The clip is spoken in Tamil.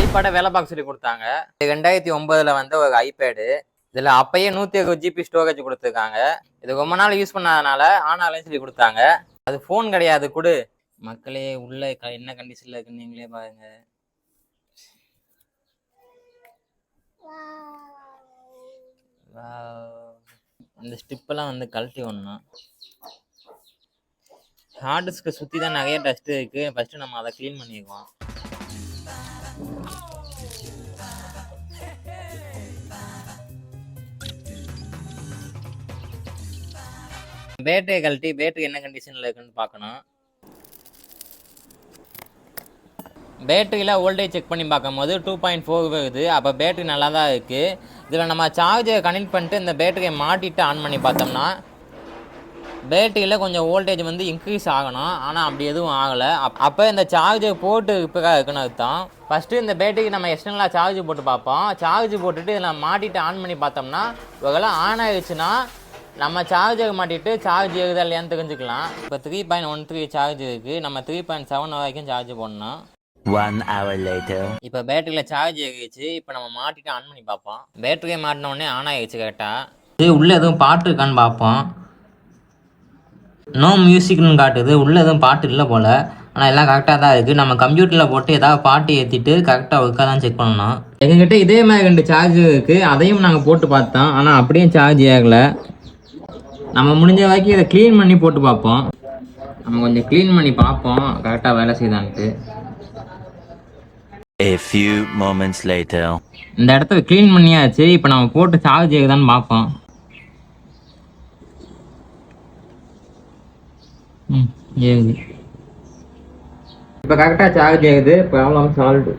ஐபேடை வேலை பார்க்க சொல்லி கொடுத்தாங்க. 2009 வந்த ஒரு ஐபேடு. இதுல அப்பயே 120 GB ஸ்டோரேஜ் கொடுத்துருக்காங்க. இது ரொம்ப நாள் யூஸ் பண்ணாதனால ஆனாலும் சொல்லி கொடுத்தாங்க. அது போன் கிடையாது குடு. மக்களே உள்ள என்ன கண்டிஷன்ல இருக்குன்னு நீங்களே பாருங்க. இந்த ஸ்டிப்பெல்லாம் வந்து கழட்டி ஒண்ணும். ஹார்ட் டிஸ்கை சுற்றி தான் நிறைய டஸ்ட் இருக்கு. ஃபர்ஸ்ட் நம்ம அதை க்ளீன் பண்ணிக்குவோம். பேட்டரியை கழட்டி பேட்டரி என்ன கண்டிஷனில் இருக்குன்னு பார்க்கணும். பேட்டரியில் வோல்டேஜ் செக் பண்ணி பார்க்கும்போது 2.4 வருது. அப்போ பேட்டரி நல்லா தான் இருக்குது. இதில் நம்ம சார்ஜரை கனெக்ட் பண்ணிட்டு இந்த பேட்டரியை மாட்டிட்டு ஆன் பண்ணி பார்த்தோம்னா பேட்டரியில் கொஞ்சம் வோல்டேஜ் வந்து இன்க்ரீஸ் ஆகணும். ஆனால் அப்படி எதுவும் ஆகலை. அப்போ இந்த சார்ஜர் போட்டு ரிப்பேராக இருக்குன்னு அர்த்தம். ஃபஸ்ட்டு இந்த பேட்டரிக்கு நம்ம எக்ஸ்டர்னலாக சார்ஜ் போட்டு பார்ப்போம். சார்ஜ் போட்டுட்டு இதில் மாட்டிட்டு ஆன் பண்ணி பார்த்தோம்னா ஒருவேளை ஆன் ஆகிடுச்சுன்னா நம்ம சார்ஜர் மாட்டிட்டு சார்ஜ் ஏறுதா இல்லையான்னு தெரிஞ்சுக்கலாம். இப்போ 3.13 சார்ஜ் இருக்குது. நம்ம 3.7 வரைக்கும் சார்ஜ் போடணும். 1 hour later. இப்போ பேட்டரியில் சார்ஜ் ஏறிடுச்சு. இப்போ நம்ம மாட்டிட்டு ஆன் பண்ணி பார்ப்போம். பேட்டரியை மாட்டின உடனே ஆன் ஆகிடுச்சு கரெக்டாக. இது உள்ளே எதுவும் பாட்டு இருக்கான்னு பார்ப்போம். நோ மியூசிக்னு காட்டுது. உள்ளே எதுவும் பாட்டு இல்லை போல். ஆனால் எல்லாம் கரெக்டாக தான் இருக்குது. நம்ம கம்ப்யூட்டரில் போட்டு ஏதாவது பாட்டு ஏற்றிட்டு கரெக்டாக ஒர்க்காக தான் செக் பண்ணணும். எங்ககிட்ட இதே மாதிரி 2 சார்ஜ் இருக்குது. அதையும் நாங்கள் போட்டு பார்த்தோம். ஆனால் அப்படியே சார்ஜ் ஏகலை. நம்ம முடிஞ்ச வரைக்கும் இதை க்ளீன் பண்ணி போட்டு பார்ப்போம். நம்ம கொஞ்சம் க்ளீன் பண்ணி பார்ப்போம் கரெக்டாக வேலை செய்தான்ட்டு. A few moments later. இந்த இடத்த க்ளீன் பண்ணியாச்சு. இப்போ நம்ம போட்டு சார்ஜ் ஏகுதான்னு பார்ப்போம். ஏகுது. இப்போ கரெக்டாக சார்ஜ் ஆகுது. Problem solve.